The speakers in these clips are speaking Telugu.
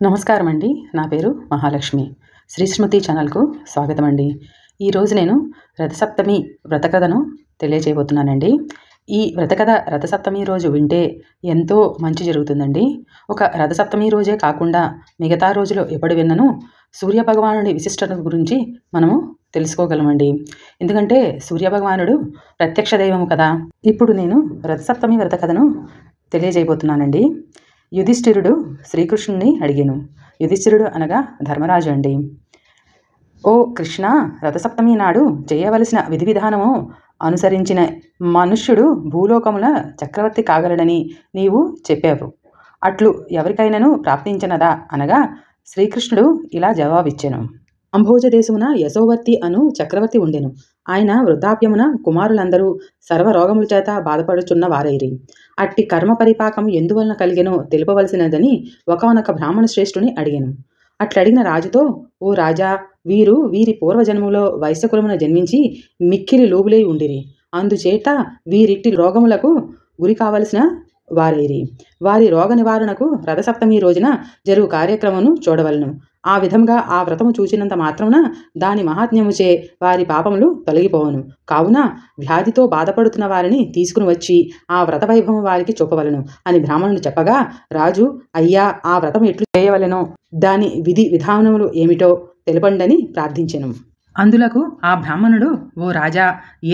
నమస్కారం అండి. నా పేరు మహాలక్ష్మి. శ్రీస్మృతి ఛానల్కు స్వాగతం అండి. ఈరోజు నేను రథసప్తమి వ్రతకథను తెలియజేయబోతున్నానండి. ఈ వ్రతకథ రథసప్తమి రోజు వింటే ఎంతో మంచి జరుగుతుందండి. ఒక రథసప్తమి రోజే కాకుండా మిగతా రోజులు ఎప్పుడు విన్నను సూర్యభగవానుడి విశిష్టత గురించి మనము తెలుసుకోగలమండి. ఎందుకంటే సూర్యభగవానుడు ప్రత్యక్ష దైవము కదా. ఇప్పుడు నేను రథసప్తమి వ్రతకథను తెలియజేయబోతున్నానండి. యుధిష్ఠిరుడు శ్రీకృష్ణుని అడిగాను. యుధిష్ఠిరుడు అనగా ధర్మరాజు అండి. ఓ కృష్ణ, రథసప్తమి నాడు చేయవలసిన విధి విధానము అనుసరించిన మనుష్యుడు భూలోకముల చక్రవర్తి కాగలడని నీవు చెప్పావు. అట్లు ఎవరికైనాను ప్రాప్తించినదా అనగా శ్రీకృష్ణుడు ఇలా జవాబిచ్చెను. అంభోజ దేశమున యశోవర్తి అను చక్రవర్తి ఉండెను. ఆయన వృద్ధాప్యమున కుమారులందరూ సర్వరోగముల చేత బాధపడుచున్న వారైరి. అట్టి కర్మ పరిపాకం ఎందువలన కలిగెనో తెలుపవలసినదని ఒకనొక బ్రాహ్మణ శ్రేష్ఠుని అడిగాను. అట్లడిగిన రాజుతో, ఓ రాజా, వీరి పూర్వజన్మలో వైశ్యకులమున జన్మించి మిక్కిలి లోబులై ఉండిరి. అందుచేత వీరిట్టి రోగములకు గురి కావలసిన వారైరి. వారి రోగ నివారణకు రథసప్తమి రోజున జరుగు కార్యక్రమను చూడవలను. ఆ విధంగా ఆ వ్రతము చూచినంత మాత్రమున దాని మహాత్మ్యముచే వారి పాపములు తొలగిపోవను. కావున వ్యాధితో బాధపడుతున్న వారిని తీసుకుని వచ్చి ఆ వ్రత వైభవం వారికి చూపవలను అని బ్రాహ్మణుడు చెప్పగా, రాజు, అయ్యా, ఆ వ్రతం ఎట్లు చేయవలెనో దాని విధి విధానములు ఏమిటో తెలుపండని ప్రార్థించెను. అందులకు ఆ బ్రాహ్మణుడు, ఓ రాజా,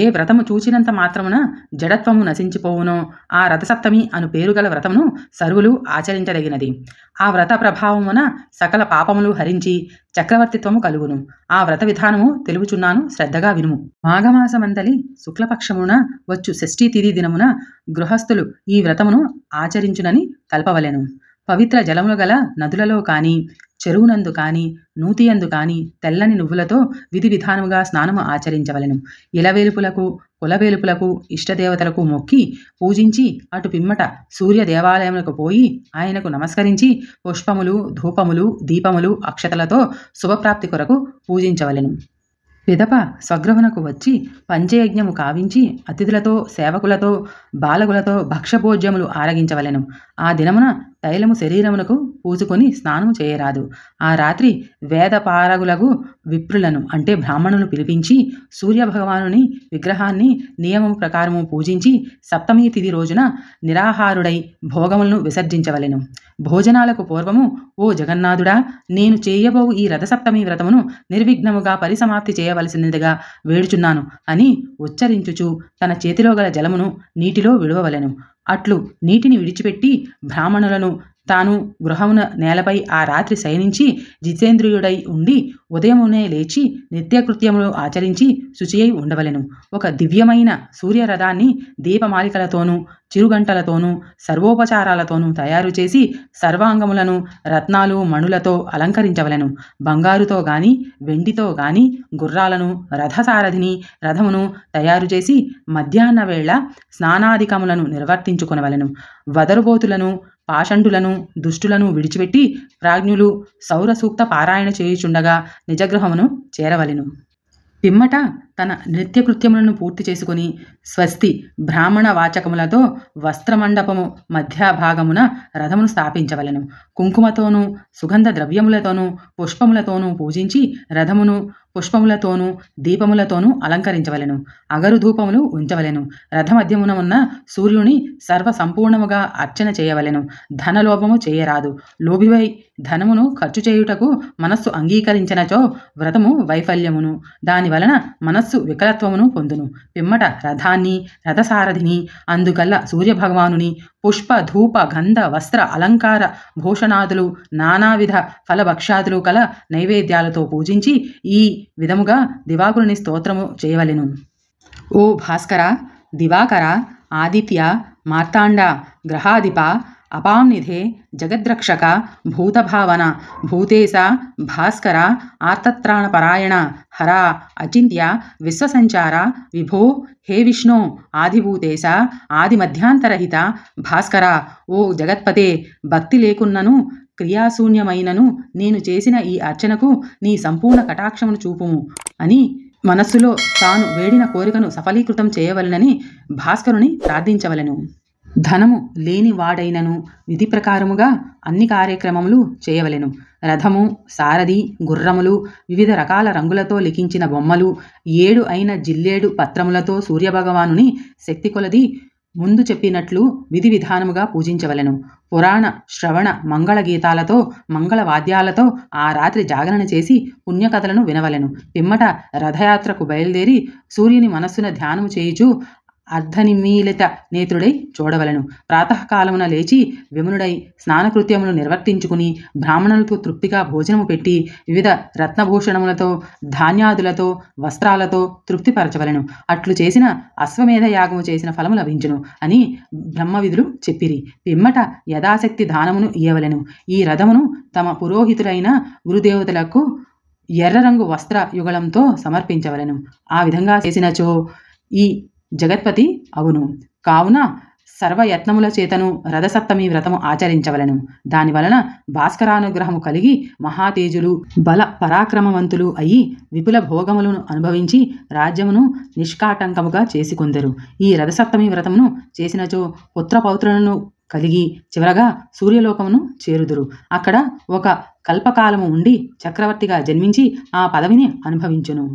ఏ వ్రతము చూచినంత మాత్రమున జడత్వము నశించిపోవునో ఆ రథసప్తమి అను పేరుగల వ్రతమును సర్వులు ఆచరించదగినది. ఆ వ్రత ప్రభావమున సకల పాపములు హరించి చక్రవర్తిత్వము కలుగును. ఆ వ్రత విధానము తెలుపుచున్నాను, శ్రద్ధగా వినుము. మాఘమాసమందలి శుక్లపక్షమున వచ్చు షష్ఠీ తిథి దినమున గృహస్థులు ఈ వ్రతమును ఆచరించునని కల్పవలెను. పవిత్ర జలములు గల నదులలో కానీ చెరువునందు కానీ నూతియందు కానీ తెల్లని నువ్వులతో విధి విధానముగా స్నానము ఆచరించవలెను. ఇలవేలుపులకు కులవేలుపులకు ఇష్టదేవతలకు మొక్కి పూజించి అటు పిమ్మట సూర్య దేవాలయములకు పోయి ఆయనకు నమస్కరించి పుష్పములు, ధూపములు, దీపములు, అక్షతలతో శుభప్రాప్తి కొరకు పూజించవలెను. పిదప స్వగృహమునకు వచ్చి పంచయజ్ఞము కావించి అతిథులతో, సేవకులతో, బాలకులతో భక్ష్యభోజ్యములు ఆరగించవలెను. ఆ దినమున తైలము శరీరమునకు పూసుకొని స్నానము చేయరాదు. ఆ రాత్రి వేదపారగులకు విప్రులను అంటే బ్రాహ్మణులను పిలిపించి సూర్యభగవానుని విగ్రహాన్ని నియమము ప్రకారము పూజించి సప్తమి తిథి రోజున నిరాహారుడై భోగములను విసర్జించవలెను. భోజనాలకు పూర్వము, ఓ జగన్నాథుడా, నేను చేయబోవు ఈ రథసప్తమి వ్రతమును నిర్విఘ్నముగా పరిసమాప్తి చేయవలసినదిగా వేడుచున్నాను అని ఉచ్చరించుచు తన చేతిలో గల జలమును నీటిలో విడవవలెను. అట్లు నీటిని విడిచిపెట్టి బ్రాహ్మణులను తాను గృహమున నేలపై ఆ రాత్రి శయనించి జితేంద్రియుడై ఉండి ఉదయమునే లేచి నిత్యకృత్యములు ఆచరించి శుచియై ఉండవలెను. ఒక దివ్యమైన సూర్యరథాన్ని దీపమాలికలతోనూ చిరుగంటలతోనూ సర్వోపచారాలతోనూ తయారు చేసి సర్వాంగములను రత్నాలు మణులతో అలంకరించవలెను. బంగారుతో గాని వెండితో గాని గుర్రాలను, రథసారథిని, రథమును తయారు చేసి మధ్యాహ్న వేళ స్నానాధికములను నిర్వర్తించుకొనవలెను. వదరుబోతులను, పాషండులను, దుష్టులను విడిచిపెట్టి ప్రాజ్ఞులు సౌరసూక్త పారాయణ చేయుచుండగా నిజగృహమును చేరవలెను. పిమ్మట తన నిత్యకృత్యములను పూర్తి చేసుకుని స్వస్తి బ్రాహ్మణ వాచకములతో వస్త్రమండపము మధ్యభాగమున రథమును స్థాపించవలెను. కుంకుమతోనూ సుగంధ ద్రవ్యములతోనూ పుష్పములతోనూ పూజించి రథమును పుష్పములతోనూ దీపములతోనూ అలంకరించవలెను. అగరు ధూపములు ఉంచవలెను. రథమధ్యమున ఉన్న సూర్యుని సర్వ సంపూర్ణముగా అర్చన చేయవలెను. ధనలోభము చేయరాదు. లోభివై ధనమును ఖర్చు చేయుటకు మనస్సు అంగీకరించినచో వ్రతము వైఫల్యమును, దాని వలన మనస్సు వికలత్వమును పొందును. పిమ్మట రథాన్ని, రథసారథిని, అందుగల్ల సూర్యభగవానుని పుష్ప, ధూప, గంధ, వస్త్ర, అలంకార భూషణాదులు, నానావిధ ఫలభక్ష్యాదులు కల నైవేద్యాలతో పూజించి ఈ విధముగా దివాకరుని స్తోత్రము చేయవలెను. ఓ భాస్కర, దివాకర, ఆదిత్య, మార్తాండ, గ్రహాధిప, అపాంనిధే, జగద్రక్షక, భూతభావన, భూతేశ, భాస్కర, ఆర్తత్రాణపరాయణ, హర, అచింత్య, విశ్వసంచార, విభో, హే విష్ణు, ఆదిభూతేశ, ఆది మధ్యాంతరహిత, భాస్కర, ఓ జగత్పతే, భక్తి లేకున్నను క్రియాశూన్యమైనను నేను చేసిన ఈ అర్చనకు నీ సంపూర్ణ కటాక్షమును చూపుము అని మనస్సులో తాను వేడిన కోరికను సఫలీకృతం చేయవలెనని భాస్కరుని ప్రార్థించవలెను. ధనము లేని వాడైనను విధి ప్రకారముగా అన్ని కార్యక్రమములు చేయవలెను. రథము, సారథి, గుర్రములు, వివిధ రకాల రంగులతో లిఖించిన బొమ్మలు, 7 అయిన జిల్లేడు పత్రములతో సూర్యభగవానుని శక్తి కొలది ముందు చెప్పినట్లు విధి విధానముగా పూజించవలెను. పురాణ శ్రవణ మంగళ గీతాలతో మంగళ వాద్యాలతో ఆ రాత్రి జాగరణ చేసి పుణ్యకథలను వినవలెను. పిమ్మట రథయాత్రకు బయలుదేరి సూర్యుని మనస్సున ధ్యానము చేయుచు అర్ధనిమీలిత నేత్రుడై చూడవలెను. ప్రాతకాలమున లేచి విమునుడై స్నానకృత్యములు నిర్వర్తించుకుని బ్రాహ్మణులకు తృప్తిగా భోజనము పెట్టి వివిధ రత్నభూషణములతో ధాన్యాదులతో వస్త్రాలతో తృప్తిపరచవలెను. అట్లు చేసిన అశ్వమేధ యాగము చేసిన ఫలము లభించును అని బ్రహ్మవిధులు చెప్పిరి. పిమ్మట యథాశక్తి దానమును ఇయ్యవలెను. ఈ రథమును తమ పురోహితులైన గురుదేవతలకు ఎర్రరంగు వస్త్ర యుగళంతో సమర్పించవలెను. ఆ విధంగా చేసినచో ఈ జగత్పతి అవును. కావున సర్వయత్నముల చేతను రథసప్తమి వ్రతము ఆచరించవలెను. దానివలన భాస్కరానుగ్రహము కలిగి మహాతేజులు బల పరాక్రమవంతులు అయి విపుల భోగములను అనుభవించి రాజ్యమును నిష్కాటంకముగా చేసుకొందరు. ఈ రథసప్తమి వ్రతమును చేసినచో పుత్రపౌత్రులను కలిగి చివరగా సూర్యలోకమును చేరుదురు. అక్కడ ఒక కల్పకాలము ఉండి చక్రవర్తిగా జన్మించి ఆ పదవిని అనుభవించును.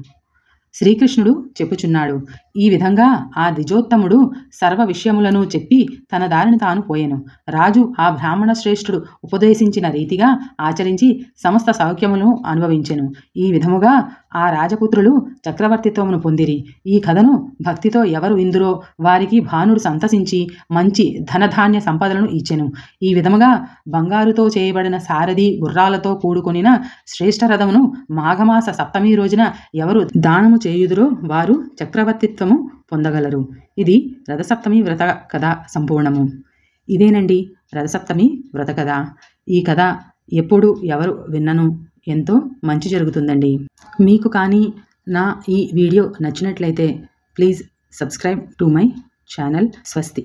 శ్రీకృష్ణుడు చెప్పుచున్నాడు. ఈ విధంగా ఆ ద్విజోత్తముడు సర్వ విషయములను చెప్పి తన దారిని తాను పోయెను. రాజు ఆ బ్రాహ్మణ శ్రేష్ఠుడు ఉపదేశించిన రీతిగా ఆచరించి సమస్త సౌఖ్యములను అనుభవించెను. ఈ విధముగా ఆ రాజపుత్రులు చక్రవర్తిత్వమును పొందిరి. ఈ కథను భక్తితో ఎవరు విందురో వారికి భానుడు సంతసించి మంచి ధనధాన్య సంపదలను ఇచ్చెను. ఈ విధముగా బంగారుతో చేయబడిన సారథి గుర్రాలతో కూడుకొనిన శ్రేష్ఠ రథమును మాఘమాస సప్తమి రోజున ఎవరు దానము చేయుదురో వారు చక్రవర్తిత్వము పొందగలరు. ఇది రథసప్తమి వ్రత కథ సంపూర్ణము. ఇదేనండి రథసప్తమి వ్రత కథ. ఈ కథ ఎప్పుడు ఎవరు విన్నను ఎంతో మంచి జరుగుతుందండి. మీకు కానీ నా ఈ వీడియో నచ్చినట్లయితే please subscribe to my channel. స్వస్తి.